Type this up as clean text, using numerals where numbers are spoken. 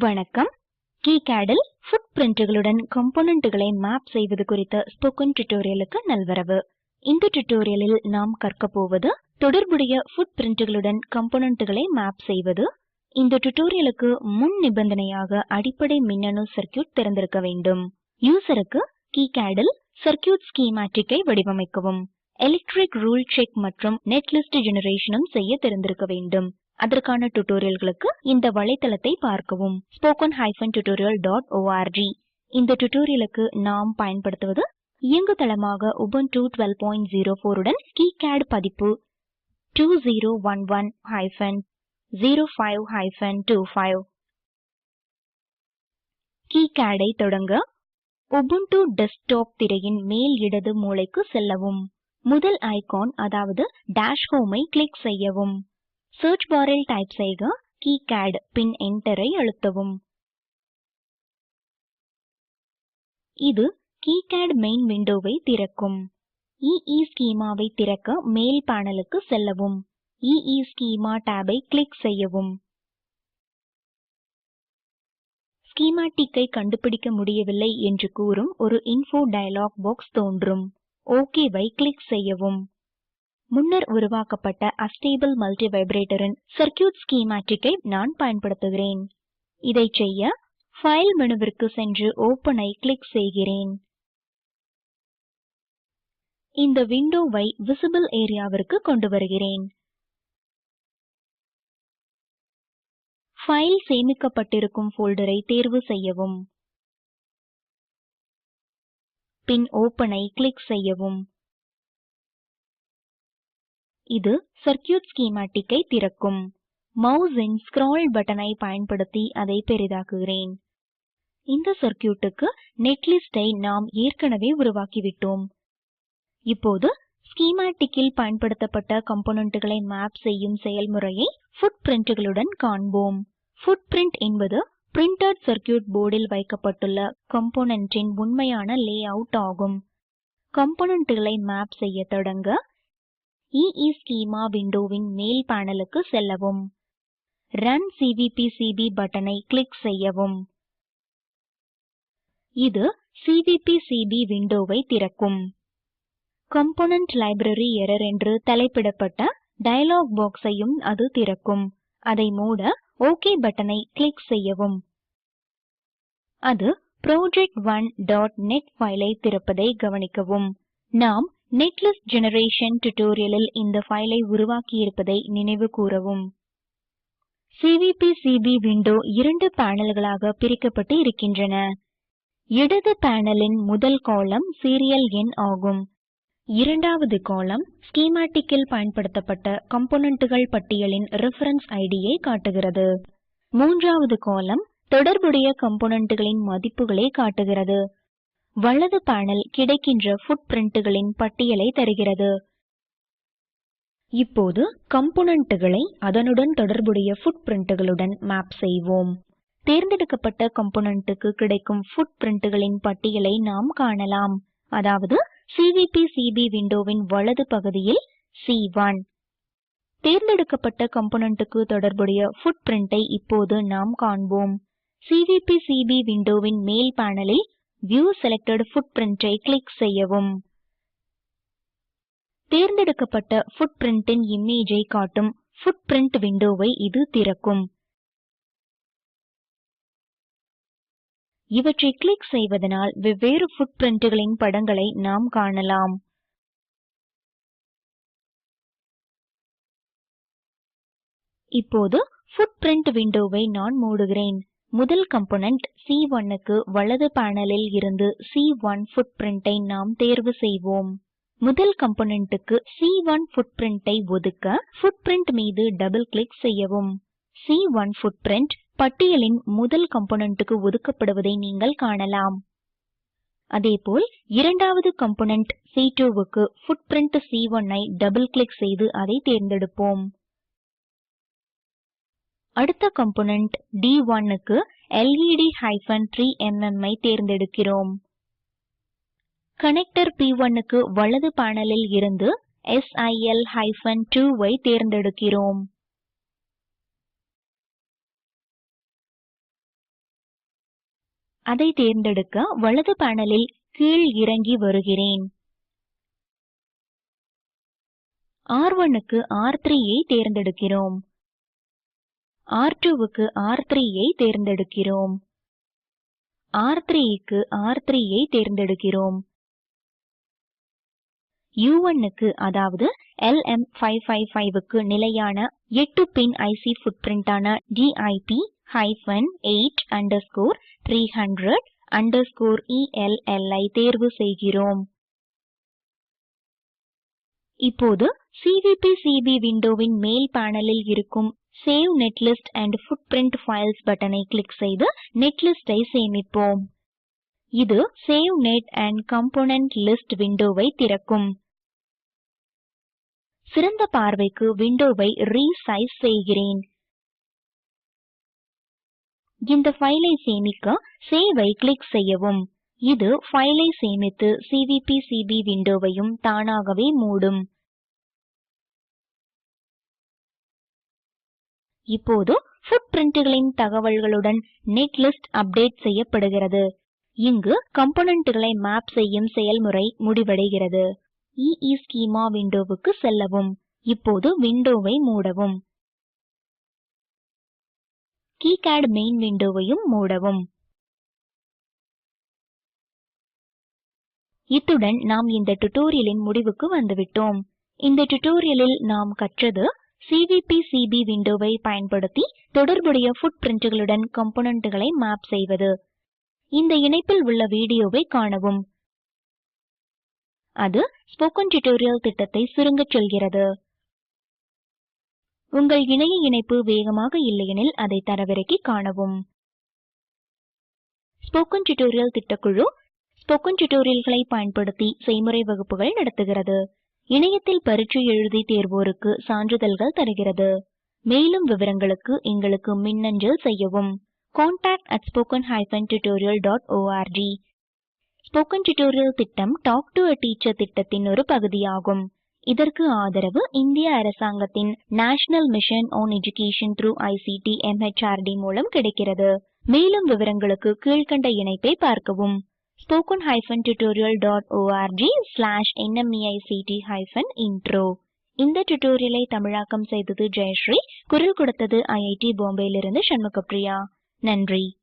வணக்கம். KiCad இல் ஃபுட்பிரிண்ட்களுடன் காம்போனன்ட்களை map செய்வது குறித்த ஸ்போக்கன் டியூட்டோரியலுக்கு நல்வரவு. இந்த டியூட்டோரியலில் நாம் கற்க போவது தொடர்புடைய ஃபுட்பிரிண்ட்களுடன் காம்போனன்ட்களை மேப் செய்வது. இந்த டியூட்டோரியலுக்கு முன் நிபந்தனையாக அடிப்படை மின்னணு சர்க்யூட் தெரிந்திருக்க வேண்டும். யூசருக்கு KiCad இல் சர்க்யூட் ஸ்கீமாட்டிக்கை வடிவமைக்கவும், எலக்ட்ரிக் ரூல் செக் மற்றும் நெட்லிஸ்ட் ஜெனரேஷனும் செய்ய தெரிந்திருக்க வேண்டும். அதற்கான டியூட்டோரியல்களுக்கு இந்த வலைத்தளத்தை பார்க்கவும், spoken-tutorial.org. இந்த டியூட்டோரியலுக்கு நாம் பயன்படுத்துவது இயங்குதளமாக Ubuntu 12.04 உடன் KiCad பதிப்பு 2011-05-25. KiCad ஐ தொடங்க Ubuntu டெஸ்க்டாப் திரையின் மேல் இடது மூலைக்கு செல்லவும். முதல் ஐகான் அதாவது டாஷ் ஹோமை கிளிக் செய்யவும். சர்ச் பாரில் டைப் செய்க KiCad, பின் என்டரை அழுத்தவும். இது KiCad மெயின் விண்டோவை திறக்கும். EEschemaவை திறக்க மேல் பேனலுக்கு செல்லவும். EEschema டாபை கிளிக் செய்யவும். ஸ்கீமாட்டிக்கை கண்டுபிடிக்க முடியவில்லை என்று கூறும் ஒரு இன்ஃபோ டயலாக் பாக்ஸ் தோன்றும். ஓகேவை கிளிக் செய்யவும். முன்னர் உருவாக்கப்பட்ட அஸ்டேபிள் மல்டிவைப்ரேட்டரின் சர்க்யூட் ஸ்கீமாட்டிக்கை நான் பயன்படுத்துகிறேன். இதை செய்ய ஃபைல் மெனுவிற்கு சென்று ஓப்பனை கிளிக் செய்கிறேன். இந்த விண்டோவை விசிபிள் ஏரியாவிற்கு கொண்டு வருகிறேன். ஃபைல் சேமிக்கப்பட்டிருக்கும் போல்டரை தேர்வு செய்யவும். பின் ஓப்பனை கிளிக் செய்யவும். இது சர்க்யூட் ஸ்கீமாட்டிக்கை திறக்கும். மவுஸின் ஸ்க்ரால் பட்டனை பயன்படுத்தி அதை பெரிதாக்குகிறேன். இந்த சர்க்யூட்டுக்கு நெட்லிஸ்டை நாம் ஏற்கனவே உருவாக்கிவிட்டோம். இப்போது ஸ்கீமாட்டிக்கில் பயன்படுத்தப்பட்ட காம்போனன்ட்களை மேப் செய்யும் செயல்முறையை ஃபுட்பிரிண்ட்களுடன் காண்போம். ஃபுட்பிரிண்ட் என்பது பிரிண்டட் சர்க்யூட் போர்டில் வைக்கப்பட்டுள்ள காம்போனன்ட்டின் உண்மையான லேஅவுட் ஆகும். காம்போனன்ட்களை மேப் செய்ய தொடங்க EEschema விண்டோவின் மேல் பேனலுக்கு செல்லவும். ரன் CVP/CB பட்டனை கிளிக் செய்யவும். இது CVP/CB விண்டோவை திறக்கும். காம்போனன்ட் லைப்ரரி எரர் என்று தலைப்பிடப்பட்ட டயலாக் பாக்ஸையும் அது திறக்கும். அதை மூட OK பட்டனை கிளிக் செய்யவும். அது project1.net ஃபைலை திறப்பதை கவனிக்கவும். நாம் நெட்லிஸ்ட் ஜெனரேஷன் டியூட்டோரியலில் இந்த ஃபைலை உருவாக்கியிருப்பதை நினைவு கூரவும். CVP/CB விண்டோ இரண்டு பேனல்களாக பிரிக்கப்பட்டு இருக்கின்றன. இடது பேனலின் முதல் காலம் சீரியல் எண் ஆகும். இரண்டாவது காலம் ஸ்கீமாட்டிக்கில் பயன்படுத்தப்பட்ட காம்போனன்ட்கள் பட்டியலின் ரெஃபரன்ஸ் ஐடியை காட்டுகிறது. மூன்றாவது காலம் தொடர்புடைய காம்போனன்ட்களின் மதிப்புகளை காட்டுகிறது. வலது பேனல் கிடைக்கின்ற ஃபுட்பிரிண்ட்களின் பட்டியலை தருகிறது. இப்போது காம்போனன்ட்களை அதனுடன் தொடர்புடைய ஃபுட்பிரிண்ட்களுடன் மேப் செய்வோம். தேர்ந்தெடுக்கப்பட்ட காம்போனன்ட்க்கு கிடைக்கும் ஃபுட்பிரிண்ட்களின் பட்டியலை நாம் காணலாம். அதாவது CVP/CB விண்டோவின் வலது பகுதியில் C1. தேர்ந்தெடுக்கப்பட்ட காம்போனன்ட்க்கு தொடர்புடைய ஃபுட்பிரிண்டை இப்போது நாம் காண்போம். CVP/CB விண்டோவின் மேல் பேனலில் View Selected Footprint-ஐ கிளிக் செய்யவும். தேர்ந்தெடுக்கப்பட்ட ஃபுட்பிரிண்டின் இமேஜை காட்டும் ஃபுட்பிரிண்ட் விண்டோவை இது திறக்கும். இவற்றை கிளிக் செய்வதனால் வெவ்வேறு ஃபுட்பிரிண்ட்களின் படங்களை நாம் காணலாம். இப்போது ஃபுட்பிரிண்ட் விண்டோவை நான் மூடுகிறேன். முதல் காம்போனன்ட் C1க்கு வலது பேனலில் இருந்து C1 ஃபுட்பிரிண்டை நாம் தேர்வு செய்வோம். முதல் காம்போனன்ட்க்கு C1 ஃபுட்பிரிண்டை ஒதுக்க ஃபுட்பிரிண்ட் மீது டபுள் கிளிக் செய்யவும். C1 ஃபுட்பிரிண்ட் பட்டியலின் முதல் காம்போனன்ட்க்கு ஒதுக்கப்படுவதை நீங்கள் காணலாம். அதேபோல் இரண்டாவது காம்போனன்ட் C2க்கு ஃபுட்பிரிண்ட் C1ஐ டபுள் கிளிக் செய்து அதை தேர்ந்தெடுப்போம். அடுத்த காம்போனன்ட் D1க்கு LED-3mm ஐ தேர்ந்தெடுக்கிறோம். கனெக்டர் P1க்கு வலது பேனலில் இருந்து SIL-2 ஐ தேர்ந்தெடுக்கிறோம். அதை தேர்ந்தெடுக்க வலது பேனலில் கீழ் இறங்கி வருகிறேன். R1க்கு R3ஐ தேர்ந்தெடுக்கிறோம். R2க்கு R3ஐ தேர்ந்தெடுக்கிறோம். R3க்கு R3ஐ தேர்ந்தெடுக்கிறோம். U1க்கு அதாவது LM555க்கு நிலையான 8 பின் IC ஃபுட்பிரிண்டான DIP-8_300_ELL ஐ தேர்வு செய்கிறோம். இப்போது CVP/CB விண்டோவின் மேல் பேனலில் இருக்கும் Save Netlist and Footprint Files பட்டனை கிளிக் செய்து நெட்லிஸ்டை சேமிப்போம். இது Save Net and Component List விண்டோவை திறக்கும். சிறந்த பார்வைக்கு விண்டோவை ரீசைஸ் செய்கிறேன். இந்த ஃபைலை சேமிக்க சேவை கிளிக் செய்யவும். இது ஃபைலை சேமித்து CVP/CB விண்டோவையும் தானாகவே மூடும். இப்போது ஃபுட்பிரிண்ட்களின் தகவல்களுடன் நெட்லிஸ்ட் அப்டேட் செய்யப்படுகிறது. இங்கு காம்போனன்ட்களை மேப் செய்யும் செயல்முறை முடிவடைகிறது. EEschema விண்டோவுக்கு செல்லவும். இப்போது விண்டோவை மூடவும். KiCad மெயின் விண்டோவையும் மூடவும். இத்துடன் நாம் இந்த டுடோரியலின் முடிவுக்கு வந்துவிட்டோம். இந்த டுடோரியலில் நாம் கற்றது CVP/CB விண்டோவை பயன்படுத்தி தொடர்புடைய ஃபுட்பிரிண்ட்களுடன் காம்போனன்ட்களை மேப் செய்வது. இந்த இணைப்பில் உள்ள வீடியோவை காணவும். அது ஸ்போக்கன் டியூட்டோரியல் திட்டத்தை சுருங்கச் சொல்கிறது. உங்கள் இணைய இணைப்பு வேகமாக இல்லையெனில் அதை தரவிறக்கி காணவும். ஸ்போக்கன் டியூட்டோரியல் திட்டக்குழு ஸ்போக்கன் டியூட்டோரியல்களை பயன்படுத்தி செய்முறை வகுப்புகள் நடத்துகிறது. இணையத்தில் பரீட்சை எழுதி தேர்வோருக்கு சான்றிதழ்கள் தருகிறது. மேலும் விவரங்களுக்கு எங்களுக்கு மின்னஞ்சல் செய்யவும். contact@spoken-tutorial.org. ஸ்போக்கன் டியூட்டோரியல் திட்டம் டாக் டு எ டீச்சர் திட்டத்தின் ஒரு பகுதியாகும். இதற்கு ஆதரவு இந்திய அரசாங்கத்தின் national mission on education through ICT MHRD மூலம் கிடைக்கிறது. மேலும் விவரங்களுக்கு கீழ்க்கண்ட இணைப்பை பார்க்கவும். spoken-tutorial.org/nmeict-intro. இந்த டுடோரியலை தமிழாக்கம் செய்தது ஜெயஸ்ரீ. குரல் கொடுத்தது IIT பாம்பேயிலிருந்து சண்முகப்பிரியா. நன்றி.